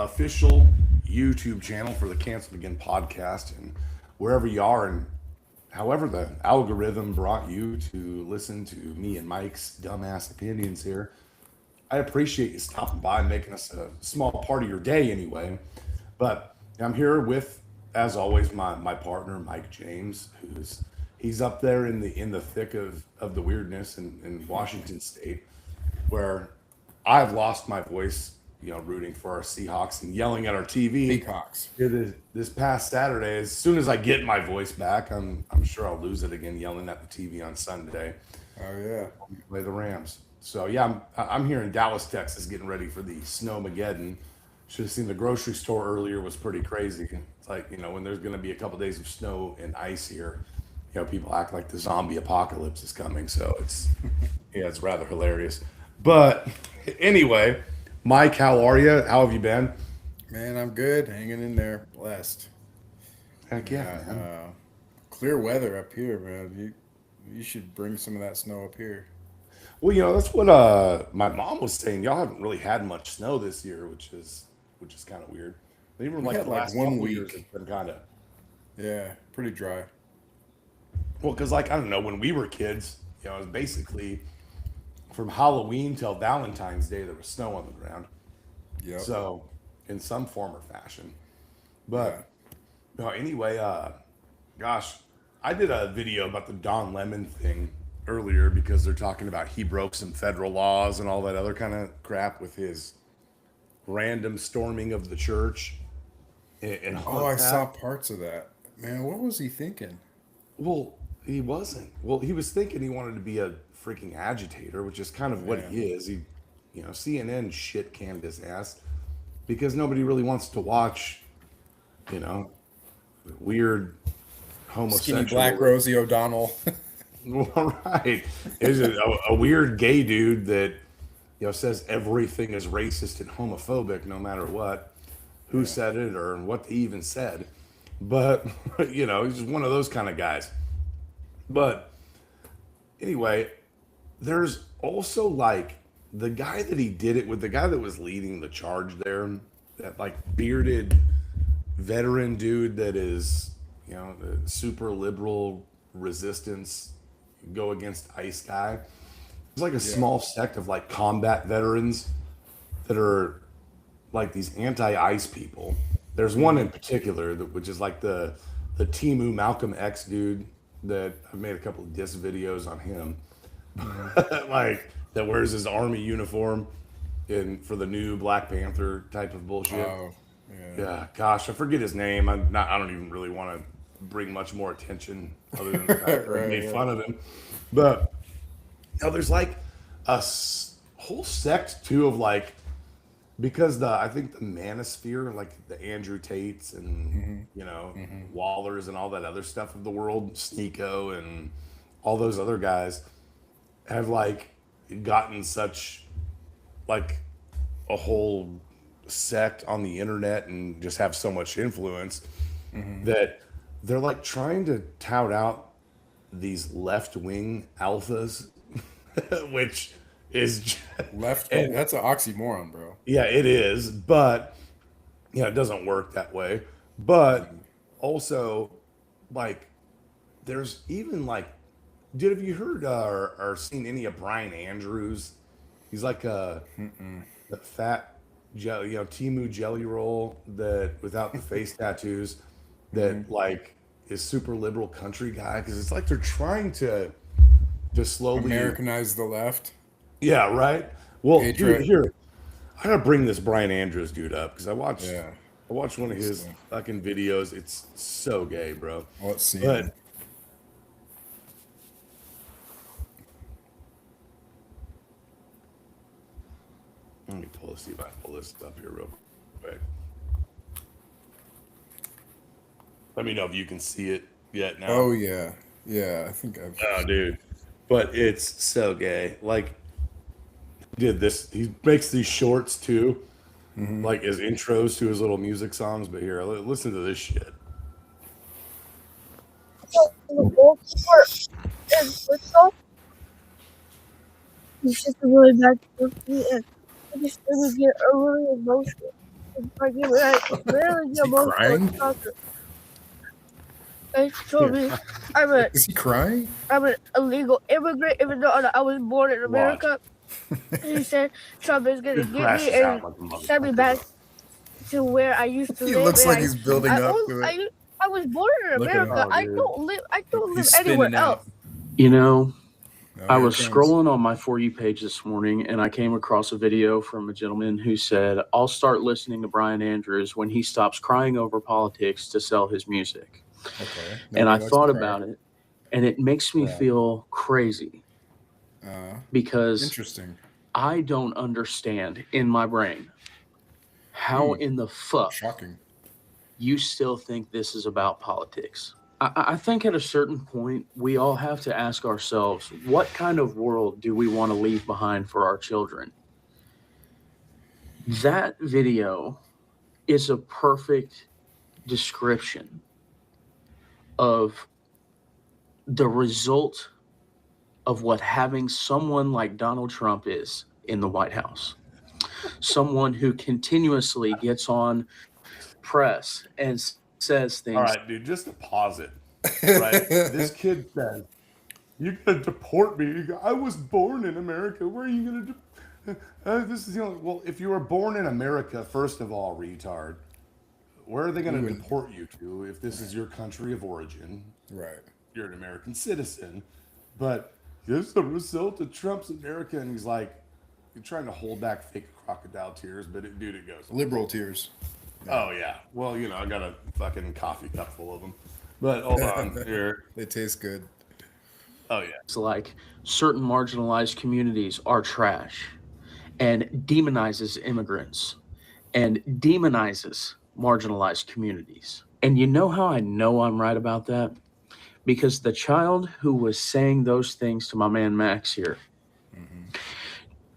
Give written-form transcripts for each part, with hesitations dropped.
official YouTube channel for the Cancelled Again podcast. And wherever you are, and however the algorithm brought you to listen to me and Mike's dumbass opinions here, I appreciate you stopping by and making us a small part of your day anyway. But I'm here with, as always, my partner Mike James, who's he's up there in the thick of the weirdness in Washington State, where I've lost my voice, rooting for our Seahawks and yelling at our TV. Peacocks. This past Saturday, as soon as I get my voice back, I'm sure I'll lose it again yelling at the TV on Sunday. Oh yeah. Play the Rams. So yeah, I'm here in Dallas, Texas, getting ready for the Snowmageddon. Should have seen the grocery store earlier. Was pretty crazy. It's like, when there's going to be a couple days of snow and ice here, people act like the zombie apocalypse is coming. So it's rather hilarious. But anyway, Mike, how are you? How have you been? Man, I'm good. Hanging in there. Blessed. Heck yeah, man. Clear weather up here, man. You should bring some of that snow up here. Well, that's what my mom was saying. Y'all haven't really had much snow this year, which is kind of weird. Even We like had the like last one couple years, week. it's been kind of Yeah, pretty dry. well, because like I don't know, when we were kids, it was basically from Halloween till Valentine's Day there was snow on the ground. Yep. So in some form or fashion. Yeah. But no, anyway, gosh, I did a video about the Don Lemon thing earlier because they're talking about he broke some federal laws and all that other kind of crap with his random storming of the church and all Oh, I of saw that. parts of that. Man, what was he thinking? Well, he wasn't. Well, he was thinking he wanted to be a freaking agitator, which is kind of what Yeah. he is. CNN shit canned his ass because nobody really wants to watch, you know, weird Skinny black homosexual. Rosie O'Donnell. Well, right. Is it a weird gay dude that says everything is racist and homophobic, no matter what, who Yeah. said it or what they even said. But he's just one of those kind of guys. But anyway, there's also like the guy that he did it with, the guy that was leading the charge there, that like bearded veteran dude that is, the super liberal resistance go against ICE guy. It's like a Yeah. small sect of like combat veterans that are like these anti-ICE people. There's one in particular which is like the Temu Malcolm X dude that I've made a couple of diss videos on him. Hmm. Like that wears his army uniform in for the new Black Panther type of bullshit. Oh, yeah. Yeah, gosh, I forget his name. I don't even really want to bring much more attention other than the fact that I Right, made right. fun of him. But there's like whole sect too of like because I think the manosphere, like the Andrew Tates and Hmm. Wallers and all that other stuff of the world, Sneeko and all those other guys have like gotten such like a whole sect on the internet and just have so much influence Hmm. that they're like trying to tout out these left wing alphas, which is Left wing. and That's an oxymoron, bro. yeah, it is, but it doesn't work that way. But also, like, there's even like, dude, have you heard or seen any of Brian Andrews? He's like Mm-mm. the fat, Temu jelly roll that without the face tattoos, Hmm. that like is super liberal country guy because it's like they're trying to slowly, Americanize the left. yeah, right. Well, dude, Patriot. here I gotta bring this Brian Andrews dude up because Yeah. I watched one of Let's his see. fucking videos. It's so gay, bro. Let's see him. But let me see if I can pull this up here real quick. Let me know if you can see it yet now. Oh yeah. Yeah, I think I've Oh, dude. But it's so gay. Like, did this, he makes these shorts too, hmm like as intros to his little music songs. But here, listen to this shit. The goalkeeper in football, he's just a really bad goalkeeper, and I just really get overly emotional like I literally Is he most crying? soccer. They told me Is he crying? I'm an illegal immigrant, even though I was born in Watch. America. He said Trump is gonna Dude get crashes me out and like a send me motherfucker, back bro. to where I used to He live. looks And like he's building up to it. I was born in Look at him. America. Oh, I dude. don't live He's anywhere spinning out. else. You know, Oh, I here was it comes. scrolling on my For You page this morning and I came across a video from a gentleman who said, I'll start listening to Bryan Andrews when he stops crying over politics to sell his music. Okay. And I Nobody likes thought to cry. about it, and it makes me Right. feel crazy because Interesting. I don't understand in my brain how in the fuck Shocking. you still think this is about politics. I think at a certain point, we all have to ask ourselves, what kind of world do we want to leave behind for our children? That video is a perfect description of the result of what having someone like Donald Trump is in the White House. Someone who continuously gets on press and says things. All right, dude, just to pause it. Right? This kid says, "You're gonna deport me. I was born in America. Where are you gonna this is the only well, if you were born in America, first of all, retard, where are they gonna deport you to if this is your country of origin? Right. You're an American citizen. But this is the result of Trump's America." And he's like, you're trying to hold back fake crocodile tears, but dude, it goes. Liberal tears. Oh yeah. Well, I got a fucking coffee cup full of them. But hold on here. They taste good. Oh yeah. It's like certain marginalized communities are trash and demonizes immigrants and demonizes marginalized communities. And you know how I know I'm right about that? Because the child who was saying those things to my man Max here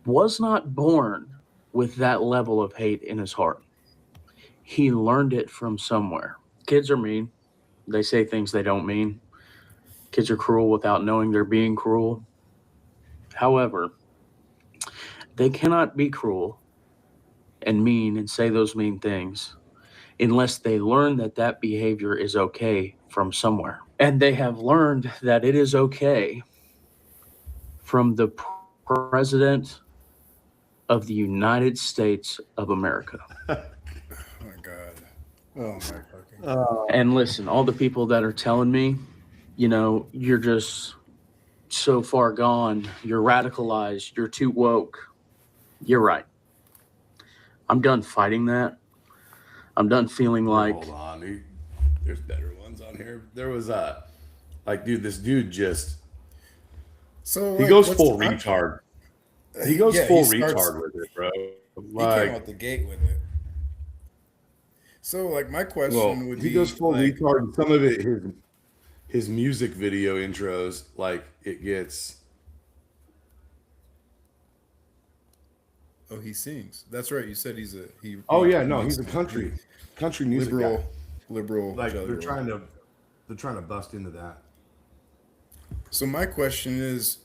was not born with that level of hate in his heart. He learned it from somewhere. Kids are mean. They say things they don't mean. Kids are cruel without knowing they're being cruel. However, they cannot be cruel and mean and say those mean things unless they learn that that behavior is okay from somewhere. And they have learned that it is okay from the President of the United States of America. Oh my God. Oh my fucking. And listen, all the people that are telling me, you're just so far gone, you're radicalized, you're too woke. You're right. I'm done fighting that. I'm done feeling like. Hold on. There's better ones on here. There was dude, this dude just So he goes full retard. He goes full retard with it, bro. He came out the gate with it. So, my question would be... He goes full retard. Some of it, his music video intros, it gets... Oh, he sings. That's right. You said he's a... he's a country music guy. Liberal. They're trying to bust into that. So my question is...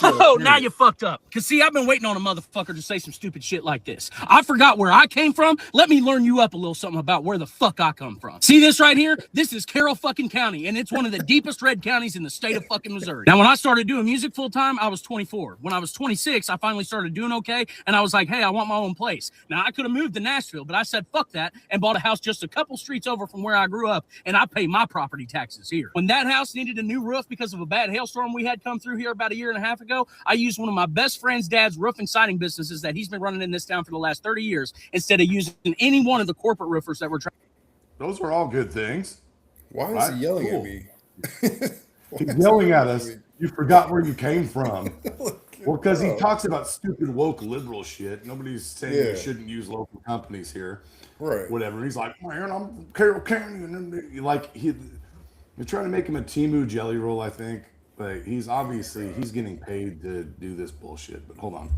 Oh, now you fucked up. Because, see, I've been waiting on a motherfucker to say some stupid shit like this. I forgot where I came from. Let me learn you up a little something about where the fuck I come from. See this right here? This is Carroll fucking County, and it's one of the deepest red counties in the state of fucking Missouri. Now, when I started doing music full time, I was 24. When I was 26, I finally started doing okay, and I was like, hey, I want my own place. Now, I could have moved to Nashville, but I said, fuck that, and bought a house just a couple streets over from where I grew up, and I pay my property taxes here. When that house needed a new roof because of a bad hailstorm we had come through here about a year and a half ago, I used one of my best friend's dad's roofing siding businesses that he's been running in this town for the last 30 years instead of using any one of the corporate roofers that were trying. Those are all good things. Why is he yelling at me? He's yelling at us. You forgot where you came from. Well, because he talks about stupid woke liberal shit. Nobody's saying we shouldn't use local companies here. Right. Whatever. And he's like, man, I'm from Carroll County. And they're trying to make him a Temu jelly roll, I think. But he's getting paid to do this bullshit. But hold on.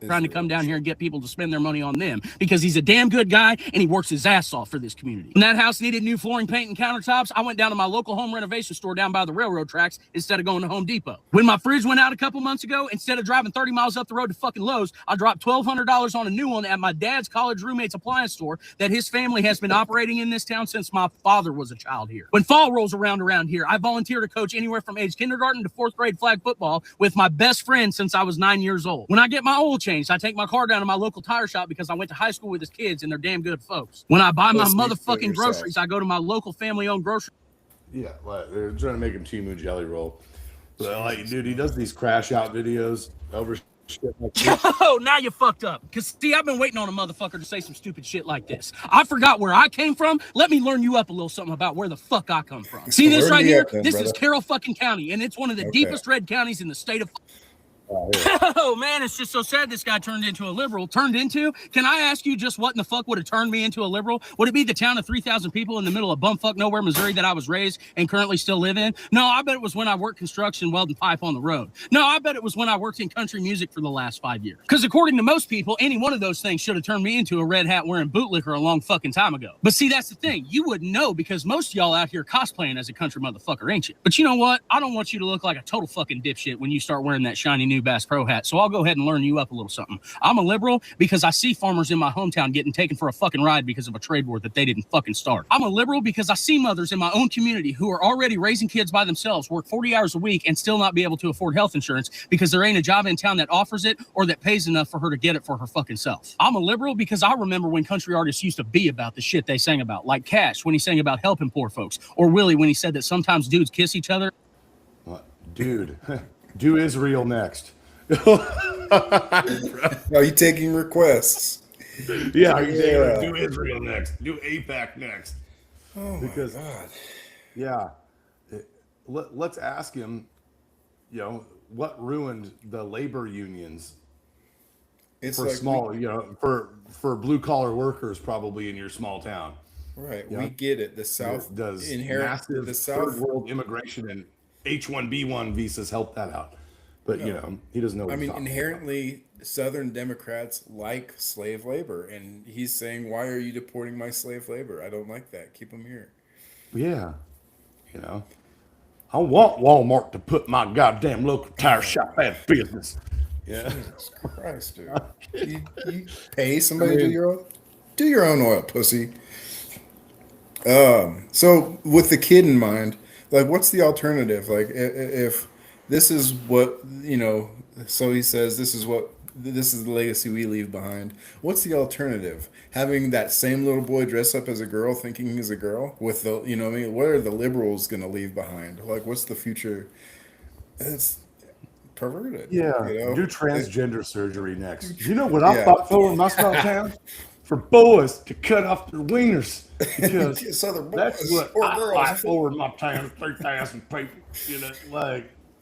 trying to come down here and get people to spend their money on them because he's a damn good guy and he works his ass off for this community. When that house needed new flooring, paint, and countertops, I went down to my local home renovation store down by the railroad tracks instead of going to Home Depot. When my fridge went out a couple months ago, instead of driving 30 miles up the road to fucking Lowe's, I dropped $1,200 on a new one at my dad's college roommate's appliance store that his family has been operating in this town since my father was a child here. When fall rolls around here, I volunteer to coach anywhere from age kindergarten to 4th grade flag football with my best friend since I was 9 years old. When I get my oil changed, I take my car down to my local tire shop because I went to high school with his kids and they're damn good folks. When I buy my motherfucking groceries, I go to my local family-owned grocery. Yeah, like they're trying to make him Temu jelly roll. But like, dude, he does these crash out videos over shit like this. Oh, now you fucked up. Because, see, I've been waiting on a motherfucker to say some stupid shit like this. I forgot where I came from. Let me learn you up a little something about where the fuck I come from. See this right here? This is Carroll fucking County, and it's one of the deepest red counties in the state of... Oh, man, it's just so sad this guy turned into a liberal. Turned into? Can I ask you just what in the fuck would have turned me into a liberal? Would it be the town of 3,000 people in the middle of bumfuck nowhere, Missouri that I was raised and currently still live in? No, I bet it was when I worked construction welding pipe on the road. No, I bet it was when I worked in country music for the last 5 years. Because according to most people, any one of those things should have turned me into a red hat wearing bootlicker a long fucking time ago. But see, that's the thing. You wouldn't know because most of y'all out here cosplaying as a country motherfucker, ain't you? But you know what? I don't want you to look like a total fucking dipshit when you start wearing that shiny new Bass Pro hat. So I'll go ahead and learn you up a little something. I'm a liberal because I see farmers in my hometown getting taken for a fucking ride because of a trade war that they didn't fucking start. I'm a liberal because I see mothers in my own community who are already raising kids by themselves, work 40 hours a week and still not be able to afford health insurance because there ain't a job in town that offers it or that pays enough for her to get it for her fucking self. I'm a liberal because I remember when country artists used to be about the shit they sang about, like Cash when he sang about helping poor folks, or Willie when he said that sometimes dudes kiss each other. What? Dude, do Israel next. Are you taking requests? Yeah, do Israel next. Do APAC next. Oh because, my God. Yeah. Let's ask him, what ruined the labor unions It's for like small, for blue collar workers probably in your small town. Right. Yeah. We get it. The South Does inherit massive the South third world immigration and H-1B1 visas help that out? But he doesn't know. What I mean, he's talking inherently, Southern Democrats like slave labor, and he's saying, "Why are you deporting my slave labor? I don't like that. Keep them here." about. Yeah, I want Walmart to put my goddamn local tire shop out of business. Yeah, Jesus Christ, dude! You pay somebody to do your own oil, pussy. So with the kid in mind, like, what's the alternative? Like, if this is what so he says this is the legacy we leave behind. What's the alternative? Having that same little boy dress up as a girl, thinking he's a girl, with the what are the liberals going to leave behind? Like, what's the future? It's perverted. yeah. Do transgender surgery next. You know what Yeah. I fought for in my small town? For boys to cut off their wieners because Southern that's boys what or I girls. fight for in my town. 3,000 people.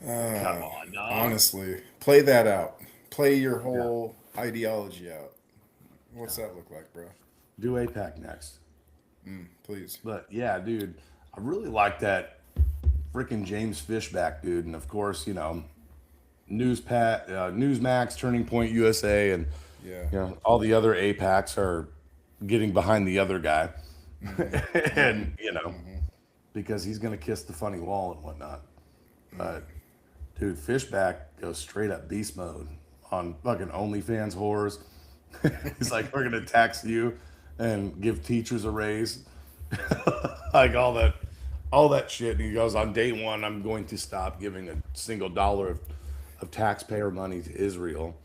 Come on, dog. Honestly, play that out. Play your whole ideology out. What's that look like, bro? Do APAC next. Please. But yeah, dude, I really like that freaking James Fishback, dude. And of course, Newsmax, Turning Point USA, and all the other APACs are getting behind the other guy. And, because he's going to kiss the funny wall and whatnot. But, dude, Fishback goes straight up beast mode on fucking OnlyFans whores. He's like, we're going to tax you and give teachers a raise. Like all that shit. And he goes, on day one, I'm going to stop giving a single dollar of taxpayer money to Israel.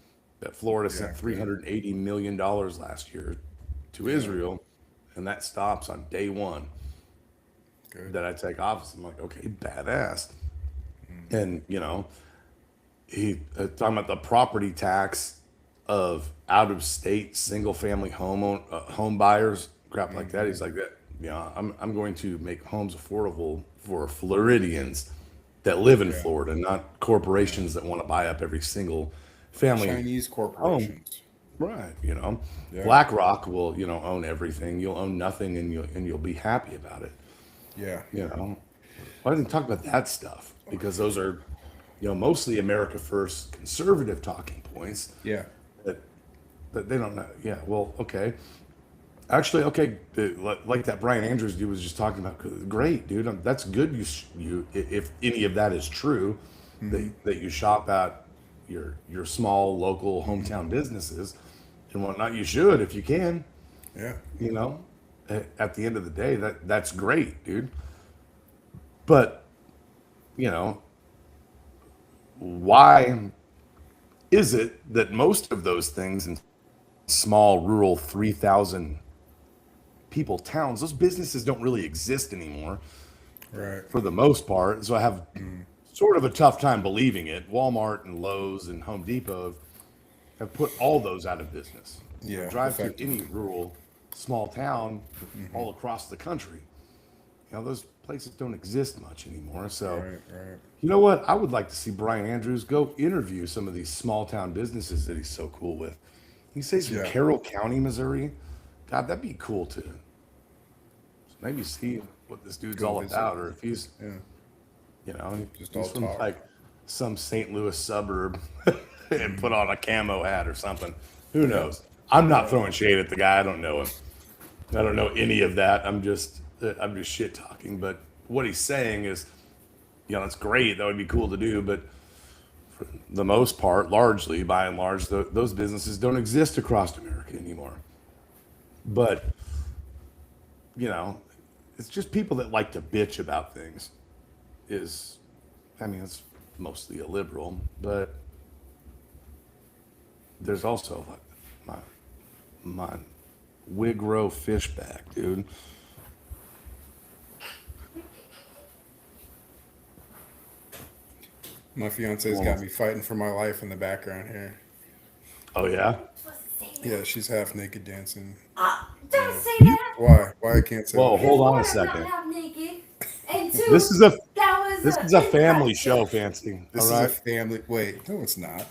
That Florida sent $380 million last year to Israel. And that stops on day one. That I take office. I'm like, okay, badass. And, he talking about the property tax of out-of-state single-family home buyers, crap like that. He's like, I'm going to make homes affordable for Floridians that live in Florida, not corporations that want to buy up every single family. Chinese corporations. Right, BlackRock will, own everything. You'll own nothing, and you'll be happy about it. Yeah. Why didn't talk about that stuff? Because those are, mostly America First conservative talking points. Yeah. That but they don't know. Yeah, well, okay. Actually, okay, like that Brian Andrews dude was just talking about. Great, dude. That's good. If any of that is true, that you shop at your small local hometown businesses and whatnot. You should if you can. Yeah. You know, at the end of the day, that's great, dude. But you know, why is it that most of those things in small rural 3,000 people towns, those businesses don't really exist anymore Right. for the most part? So I have sort of a tough time believing it. Walmart and Lowe's and Home Depot have put all those out of business. Yeah, Drive to effectively. any rural small town all across the country. You know, those places don't exist much anymore. So, Right. you know what? I would like to see Brian Andrews go interview some of these small town businesses that he's so cool with. He says from Yeah. Carroll County, Missouri. God, that'd be cool to maybe see what this dude's Go all visit. about, or if he's, Yeah. you know, Just he's all from talk. like some St. Louis suburb and put on a camo hat or something. Who knows? I'm not throwing shade at the guy. I don't know him. I don't know any of that. I'm just shit talking. But what he's saying is, you know, it's great. That would be cool to do. But for the most part, largely, by and large, those businesses don't exist across America anymore. But, you know, it's just people that like to bitch about things. It's mostly a liberal, but there's also like my Wigro fishback, dude. My fiance's got me fighting for my life in the background here. Oh yeah. Yeah, she's half naked dancing. Don't say that. Why? Why I can't say Whoa, that? hold on a One, I'm second. not half naked. And two, This is a that was this is a family incorrect show, joke. Fancy. This All is a right. family. Wait, no, it's not.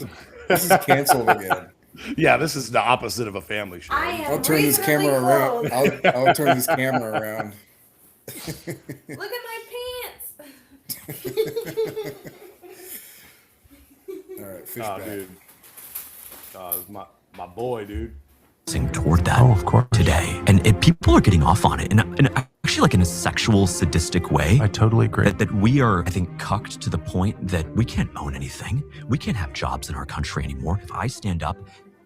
This is canceled again. Yeah, this is the opposite of a family show. I am I'll turn this reasonably camera around. clothed. I'll turn this camera around. Look at my pants. All right, fish Oh, back. dude. It's my boy, dude. Toward that today, and people are getting off on it, and actually like in a sexual, sadistic way. I totally agree. That we are, I think, cucked to the point that we can't own anything. We can't have jobs in our country anymore. If I stand up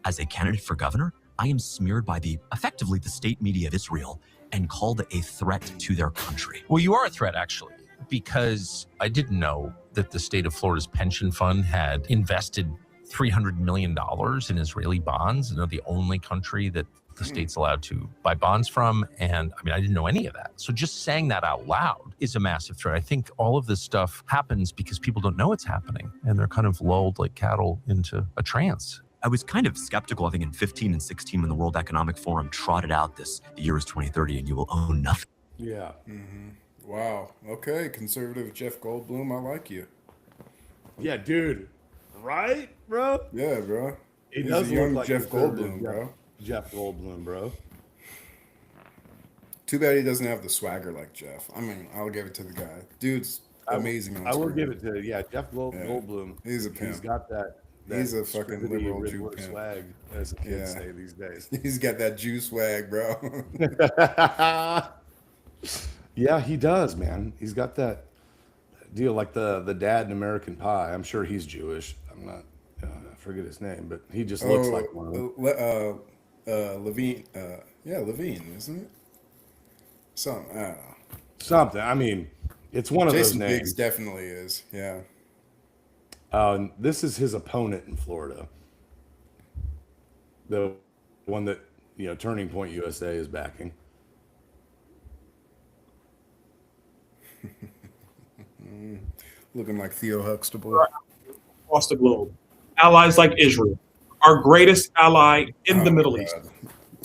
as a candidate for governor, I am smeared by effectively the state media of Israel and called a threat to their country. Well, you are a threat, actually, because I didn't know that the state of Florida's pension fund had invested $300 million in Israeli bonds, and they're the only country that the state's allowed to buy bonds from. And I mean, I didn't know any of that. So just saying that out loud is a massive threat. I think all of this stuff happens because people don't know it's happening, and they're kind of lulled like cattle into a trance. I was kind of skeptical, I think, in 15 and 16 when the World Economic Forum trotted out the year is 2030 and you will own nothing. Yeah. Wow. Okay, conservative Jeff Goldblum, I like you. Yeah, dude. Right, bro? Yeah, bro. He He's does a young look like Jeff conservative Goldblum, bro. Jeff Goldblum, bro. Too bad he doesn't have the swagger like Jeff. I mean, I'll give it to the guy. Dude's amazing on I will screen. give it to Jeff Goldblum. He's a pimp. He's got that. He's a fucking strippity liberal Riddler Jew pimp. swag, as the kids Yeah. say these days. He's got that Jew swag, bro. Yeah, he does, man. He's got that deal like the dad in American Pie. I'm sure he's Jewish. I'm not. I forget his name, but he just looks like one of them. Levine. Yeah, Levine, isn't it? Something. I don't know. Something. I mean, it's one of Jason those Biggs names. definitely is. Yeah. This is his opponent in Florida. The one that, Turning Point USA is backing. Looking like Theo Huxtable. Across the globe. Allies like Israel, our greatest ally in the Oh, Middle God. East.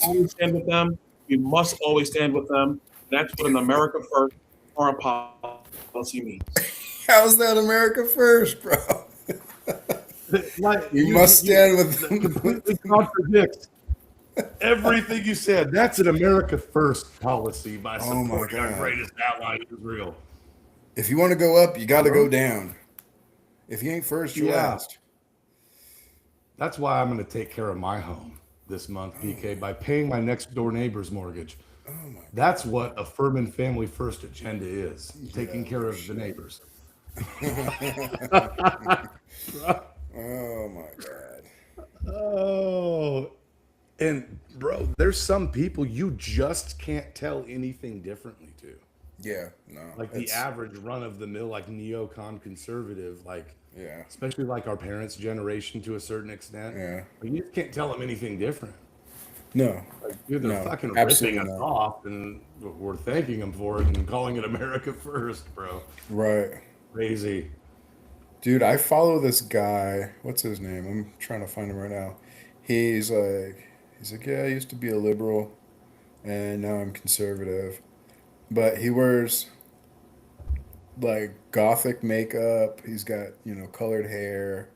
Always stand with them. We must always stand with them. That's what an America first foreign policy means. How's that America first, bro? Like, You must stand with them. completely contradicts everything you said. That's an America first policy by Oh my supporting our God. greatest ally, Israel. If you want to go up, you got to go down. If you ain't first, you're Yeah. last. That's why I'm going to take care of my home. this month, PK, by paying my next door neighbor's mortgage. Oh my That's what a Furman Family First agenda is, taking yeah, care no of the shit. neighbors. Oh my god. Oh, and bro, there's some people you just can't tell anything differently to. Yeah, no, Like the it's average run of the mill, like neocon conservative, like yeah, especially like our parents' generation to a certain extent. yeah. Like, you just can't tell them anything different. No, Like, dude, they're no, fucking ripping absolutely us not. off, and we're thanking them for it and calling it America first, bro. Right. Crazy. Dude, I follow this guy. What's his name? I'm trying to find him right now. He's like, yeah, I used to be a liberal and now I'm conservative. But he wears like gothic makeup. He's got, colored hair.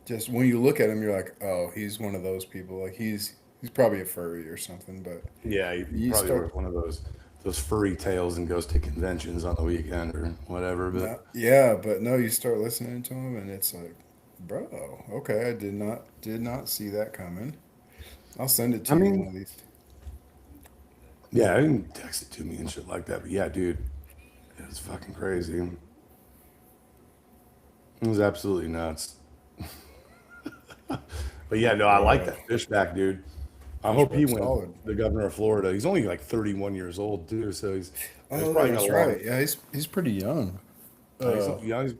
Just when you look at him, you're like, oh, he's one of those people. Like he's probably a furry or something. But Yeah, he you probably start, wears one of those furry tails and goes to conventions on the weekend or whatever. But no, yeah, but no, you start listening to him, and it's like, bro, okay, I did not see that coming. I'll send it I to you one mean, of these. yeah, I can text it to me and shit like that. But yeah, dude, it was fucking crazy. It was absolutely nuts. But yeah, no, I like Uh, that Fishback, dude. I hope he Fishback's wins solid. the governor of Florida. He's only like 31 years old too, so he's Oh, probably got that's a long. right. Yeah, he's pretty young. He's, Uh, yeah, he's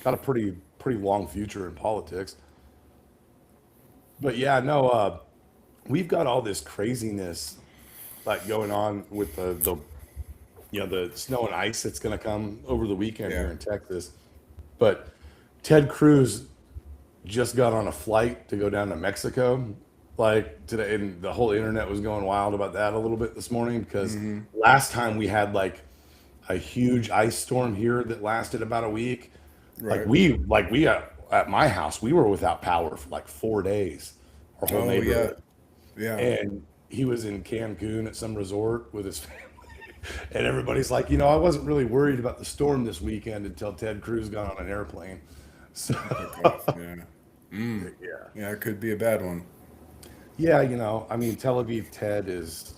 got a pretty long future in politics. But yeah, no, we've got all this craziness like going on with the snow and ice that's going to come over the weekend yeah, here in Texas. But Ted Cruz just got on a flight to go down to Mexico like today, and the whole internet was going wild about that a little bit this morning because mm-hmm. last time we had like a huge ice storm here that lasted about a week. Right. Like we at my house, we were without power for like 4 days, our whole Oh yeah, neighborhood. yeah. And he was in Cancun at some resort with his family. And everybody's like, I wasn't really worried about the storm this weekend until Ted Cruz got on an airplane. So Took off. Yeah, yeah. yeah. It could be a bad one. Yeah, I mean Tel Aviv Ted is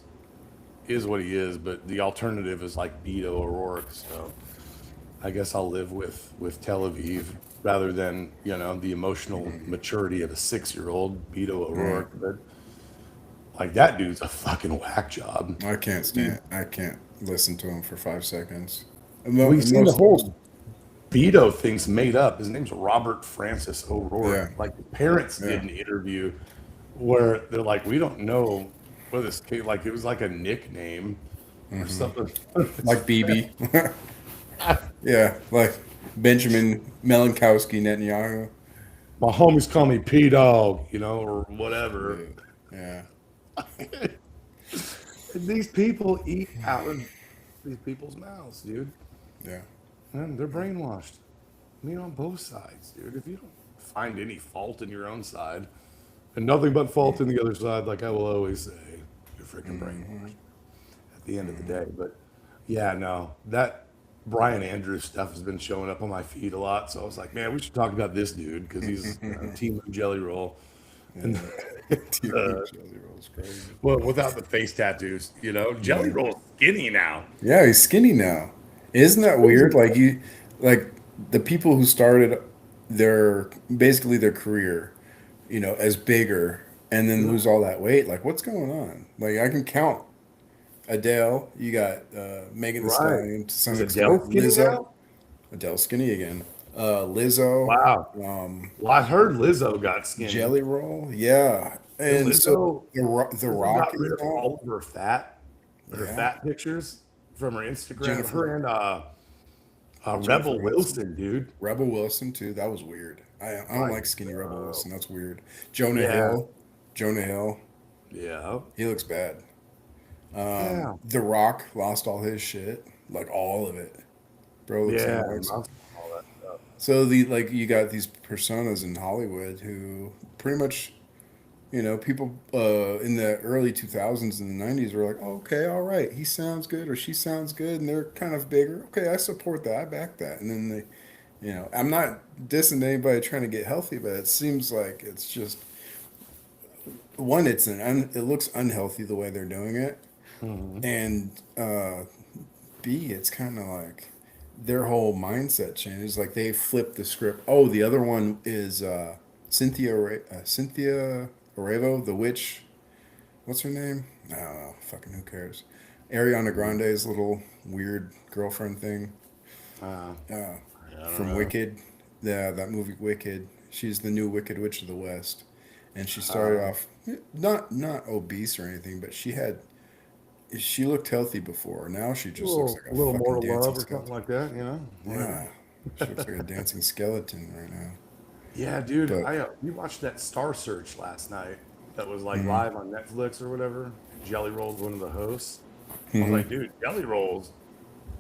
what he is, but the alternative is like Beto O'Rourke. So I guess I'll live with Tel Aviv rather than the emotional maturity of a 6-year-old Beto Right. O'Rourke. But like that dude's a fucking whack job. I can't stand. I can't listen to him for 5 seconds. We've seen the Most. whole Beto thing's made up. His name's Robert Francis Yeah, O'Rourke. Like the parents yeah. did an interview where they're like, we don't know what this kid like. It was like a nickname or something. Like BB. Yeah, like Benjamin Melankowski Netanyahu. My homies call me P Dog, or whatever. Yeah, And these people eat out of these people's mouths, dude. yeah. And they're brainwashed. I mean, on both sides, dude. If you don't find any fault in your own side, and nothing but fault in the other side, like I will always say, you're freaking brainwashed at the end of the day. But yeah, no, that Brian Andrews stuff has been showing up on my feed a lot. So I was like, man, we should talk about this dude because he's Team Jelly Roll. And Jelly Roll's crazy. well, without the face tattoos, Jelly Roll's skinny now. Yeah, he's skinny now. Isn't that weird? Like the people who started basically their career, as bigger, and then lose all that weight. Like, what's going on? Like, I can count Adele. You got Megan Thee Right. Stallion to some Is extent. Adele skinny Lizzo. now? Adele skinny again. Lizzo. Wow. Well, I heard Lizzo got skinny. Jelly Roll. Yeah. And so the Lizzo Rock got rid is of out. all of her Yeah. fat pictures from her Instagram. Jennifer- Her and Jennifer Rebel Aniston. Wilson, dude. Rebel Wilson too. That was weird. I don't like skinny Rebel Wilson. That's weird. Jonah Yeah. Hill. Jonah Hill. Yeah. He looks bad. Yeah. The Rock lost all his shit, like all of it. Bro looks Yeah. nuts. All that stuff. So you got these personas in Hollywood who pretty much, people in the early 2000s and the 90s were like, oh, okay, all right, he sounds good or she sounds good, and they're kind of bigger. Okay, I support that. I back that. And then I'm not dissing anybody trying to get healthy, but it seems like it's just one, it looks unhealthy the way they're doing it, and B, it's kind of like their whole mindset changes. Like they flipped the script. Oh, the other one is Cynthia Erivo, the witch. What's her name? I don't know. Fucking who cares? Ariana Grande's little weird girlfriend thing from Wicked. Yeah, that movie Wicked. She's the new Wicked Witch of the West, and she started off not obese or anything, but she looked healthy before. Now she just looks like A little fucking more dancing love or skeleton. something like that, you know? Yeah, she looks like a dancing skeleton right now. Yeah, dude. But We watched that Star Search last night. That was like live on Netflix or whatever. Jelly Roll's one of the hosts. I was like, dude, Jelly Rolls,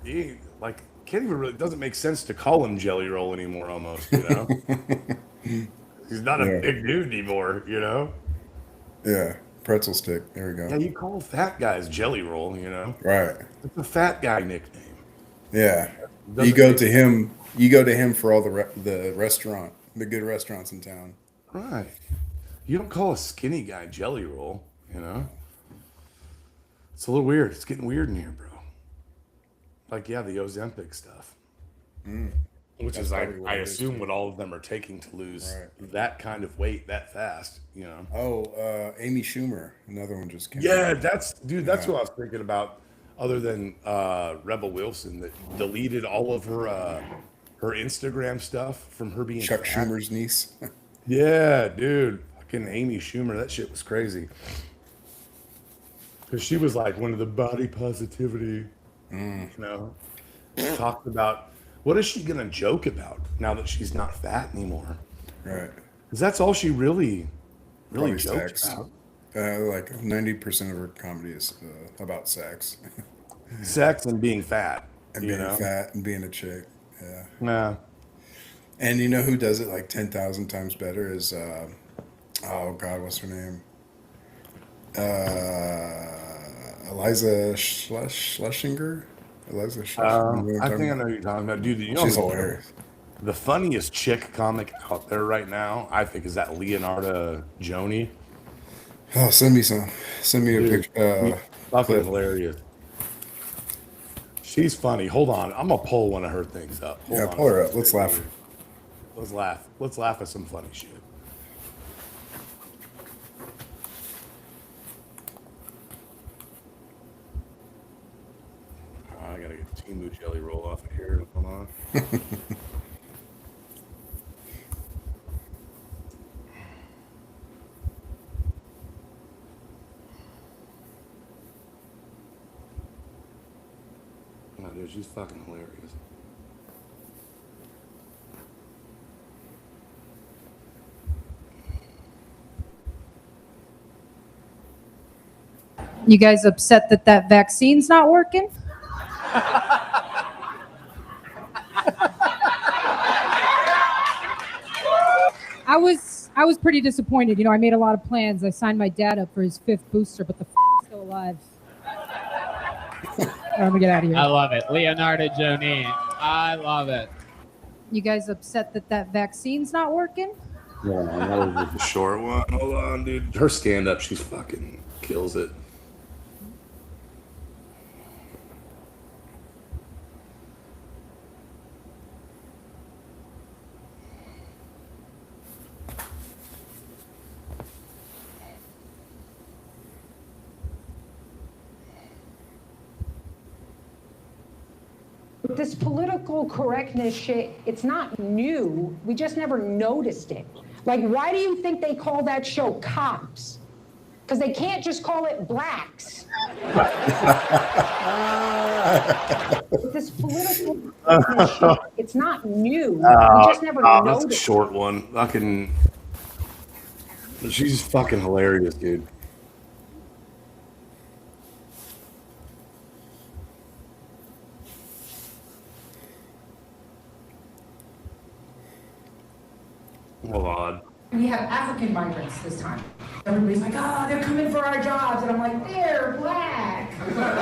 he like can't even really doesn't make sense to call him Jelly Roll anymore. Almost, you know. He's not a Yeah. big dude anymore, you know. yeah, pretzel stick. There we go. Yeah, you call fat guys Jelly Roll, you know. Right. It's a fat guy nickname. Yeah. You Doesn't go make to him. You go to him for all the restaurant, the good restaurants in town. Right. You don't call a skinny guy Jelly Roll, you know? It's a little weird. It's getting weird in here, bro. Like, yeah, the Ozempic stuff. Which That's is, probably what I it is, assume, too. what all of them are taking to lose Right. that kind of weight that fast, you know? Oh, Amy Schumer, another one just came. Yeah, out. that's what I was thinking about. Other than Rebel Wilson, that deleted all of her Instagram stuff from her being Chuck fat. Schumer's niece. Yeah, dude, fucking Amy Schumer, that shit was crazy. Because she was like one of the body positivity, you know, talked about what is she gonna joke about now that she's not fat anymore? Right. Because that's all she really Probably jokes sex. about. Like 90% of her comedy is about sex Sex and being fat, and you being know. fat and being a chick. Yeah. Nah. And you know who does it like 10,000 times better is oh God, what's her name? Eliza Schlesinger. Eliza Schlesinger. You know what I I'm think I talking know who you're talking about, dude. You know about? She's the, hilarious. the funniest chick comic out there right now, I think, is that Leonardo Joni. Oh, send me some. Send me a Dude, picture. fucking Clip. hilarious. She's funny. Hold on, I'm gonna pull one of her things up. Hold Yeah, on a pull her second, up. Let's dude. laugh. Let's laugh. Let's laugh at some funny shit. Oh, I gotta get Temu jelly roll off of here. Hold on. Oh, dude, she's fucking hilarious. You guys upset that that vaccine's not working? I was pretty disappointed. You know, I made a lot of plans. I signed my dad up for his 5th booster, but the still alive. All right, I'm gonna get out of here. I love it. Leonardo Joni. I love it. You guys upset that that vaccine's not working? Yeah, that was just a short one. Hold on, dude. Her stand up, she's fucking kills it. This political correctness shit, it's not new. We just never noticed it. Like, why do you think they call that show Cops? Because they can't just call it Blacks. This political correctness shit, it's not new. We just never That's a noticed it. short one. Fucking, she's fucking hilarious, dude. Hold on. We have African migrants this time. Everybody's like, oh, they're coming for our jobs. And I'm like, they're black. They're not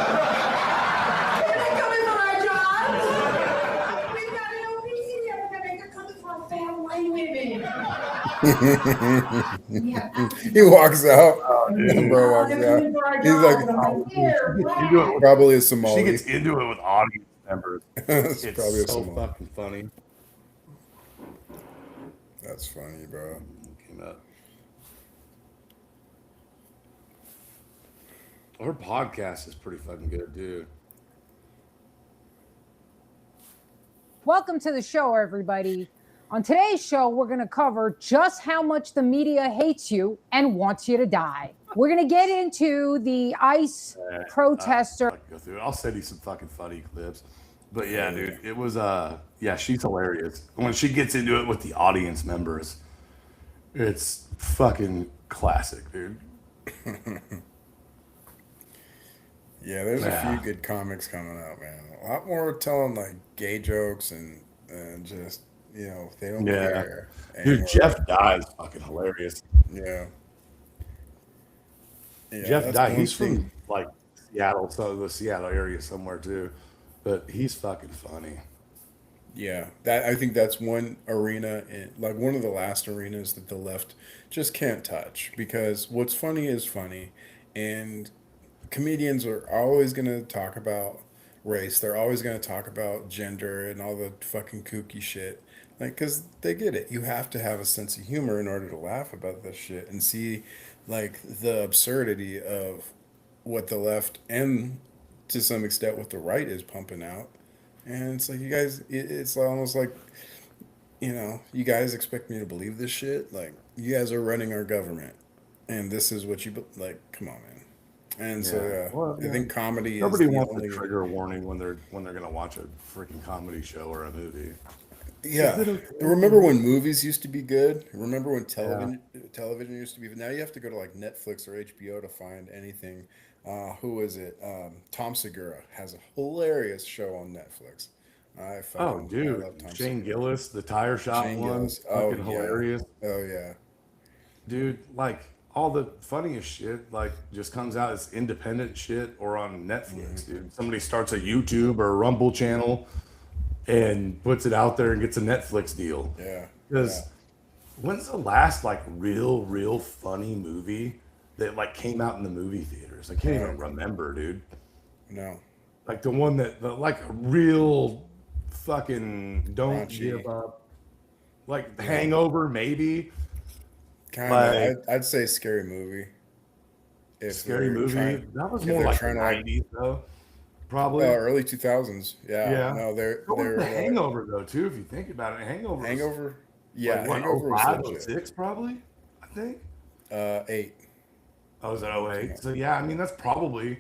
coming for our jobs. We've got an obesity epidemic. They're coming for our fat white women. He walks out. Oh, dude. Bro walks out. He's like, probably a Somali. She gets into it with audience members. It's It's probably a so Somali. fucking funny. That's funny, bro. Came up. Her podcast is pretty fucking good, dude. Welcome to the show, everybody. On today's show, we're going to cover just how much the media hates you and wants you to die. We're going to get into the ICE protester. I can go through it. I'll send you some fucking funny clips. But yeah, dude, it was yeah, she's hilarious. When she gets into it with the audience members, it's fucking classic, dude. Yeah, there's a few good comics coming out, man. A lot more telling like gay jokes and just, you know, they don't care. Dude, anymore. Jeff Dye is fucking hilarious. Yeah. Jeff that's Dye, one he's thing. from like Seattle, so the Seattle area somewhere too. But he's fucking funny. Yeah, that I think that's one arena, like one of the last arenas that the left just can't touch, because what's funny is funny, and comedians are always going to talk about race. They're always going to talk about gender and all the fucking kooky shit. Like, because they get it. You have to have a sense of humor in order to laugh about this shit and see, like, the absurdity of what the left and to some extent what the right is pumping out. And it's like, you guys, it's almost like, you know, you guys expect me to believe this shit? Like, you guys are running our government. And this is what you, like, come on, man. And so Well, I think comedy nobody is the wants only a trigger warning when they're gonna watch a freaking comedy show or a movie. Yeah. Remember when movies used to be good? Remember when television used to be? Now you have to go to like Netflix or HBO to find anything. Who is it? Tom Segura has a hilarious show on Netflix. I love Tom Shane Segura. Gillis, the tire shop Shane one, Gillis. fucking yeah. hilarious. Oh yeah. Dude, like all the funniest shit like just comes out as independent shit or on Netflix, dude. Somebody starts a YouTube or a Rumble channel and puts it out there and gets a Netflix deal. Yeah. Because when's the last like real funny movie that like came out in the movie theaters? I can't even remember, dude. No. Like the one that like a real fucking don't Raunchy. give up. Like Hangover, maybe. Kind Like, of. I'd say Scary Movie. Scary Movie. That was more they're like the trying to, like, 90s though. Probably. early 2000s. Yeah. Yeah. No, So was they're the Hangover though too, if you think about it. Hangover. Hangover. Yeah, Like, what, Hangover was 05, legit. 06 probably, I think. 8. Oh, was that 08? So yeah, I mean that's probably.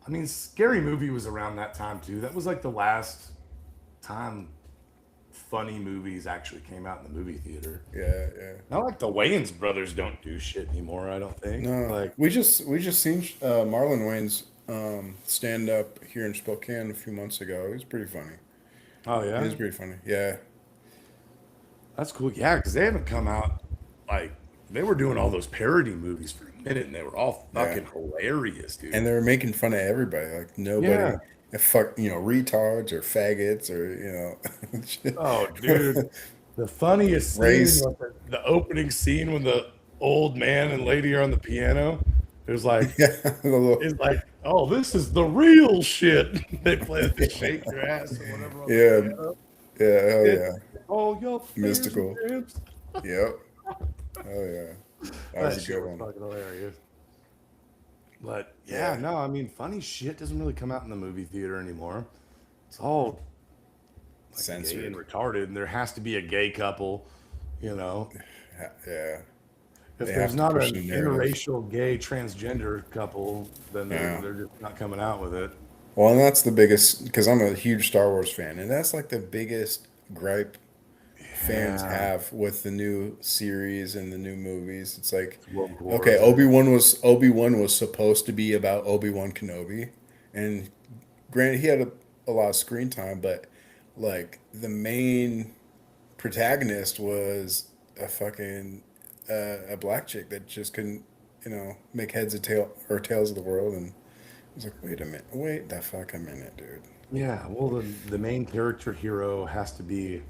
I mean, Scary Movie was around that time too. That was like the last time funny movies actually came out in the movie theater. Yeah. Not like the Wayans brothers don't do shit anymore. I don't think. No, Like we just seen Marlon Wayne's stand up here in Spokane a few months ago. It was pretty funny. oh yeah, It was pretty funny. Yeah. that's cool. Yeah, because they haven't come out like they were doing all those parody movies for a minute, and they were all fucking hilarious, dude. And they were making fun of everybody. Like nobody, Yeah. fuck, retards or faggots or shit. Oh, dude, the funniest scene Race. was the opening scene when the old man and lady are on the piano. It was like, Yeah, the little- it's like, oh, this is the real shit. They play it, they shake their ass or whatever. On the Yeah. piano. yeah, hell It's yeah, all your fears and Mystical. dreams. yep, hell yeah. That was a shit good was one. fucking hilarious. But yeah, no, I mean, funny shit doesn't really come out in the movie theater anymore. It's all like gay Censored. and retarded, and there has to be a gay couple, you know. Yeah. If They there's have to not push an the narrative. interracial gay transgender couple, then they're just not coming out with it. Well, and that's the biggest, because I'm a huge Star Wars fan, and that's like the biggest gripe fans have with the new series and the new movies. It's like, okay, Obi-Wan was supposed to be about Obi-Wan Kenobi, and granted he had a lot of screen time, but like the main protagonist was a fucking a black chick that just couldn't, make heads or tails of the world, and I was like, wait the fuck a minute, dude. Yeah, well, the main character hero has to be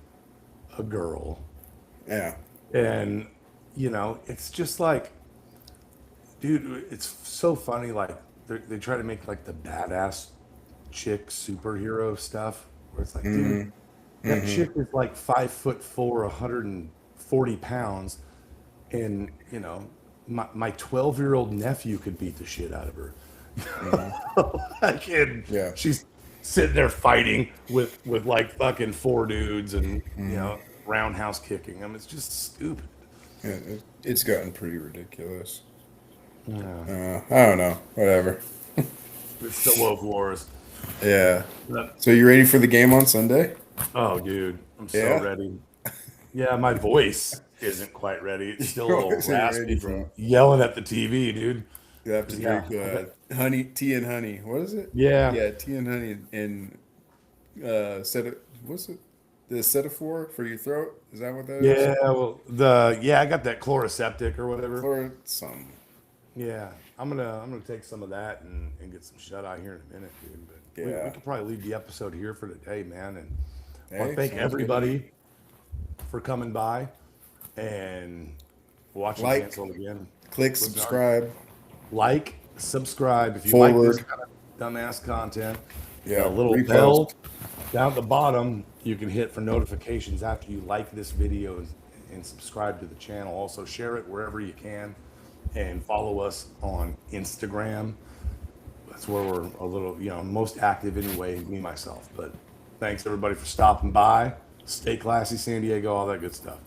a girl. Yeah. And it's just like, dude, it's so funny. Like they try to make like the badass chick superhero stuff, where it's like, dude, that chick is like 5'4", 140 pounds, and my 12-year-old nephew could beat the shit out of her. That kid, Yeah. she's sitting there fighting with like fucking 4 dudes, and roundhouse kicking them. It's just stupid. Yeah, it's gotten pretty ridiculous. Yeah. I don't know. Whatever. It's the woke wars. Yeah. But, So you ready for the game on Sunday? oh, dude, I'm so Yeah? ready. Yeah, my voice isn't quite ready. It's still a Your little voice ain't raspy ready, from bro. yelling at the TV, dude. You have to Yeah. drink tea and honey. What is it? Yeah. Yeah, tea and honey and what's it? The Cetaphor for your throat? Is that what that is? Yeah, well, I got that chloroseptic or whatever. Or something. Yeah, I'm gonna take some of that and get some shut eye here in a minute, dude. But we Yeah. could probably leave the episode here for today, man. And I want Hey, to thank sounds everybody for coming by and watching Like, Cancel Again. Click subscribe. Like, subscribe if you like Forward. this kind of dumbass content. Yeah, A little repost. bell down at the bottom you can hit for notifications after you like this video and subscribe to the channel. Also share it wherever you can and follow us on Instagram. That's where we're a little, most active anyway, me myself. But thanks everybody for stopping by. Stay classy, San Diego, all that good stuff.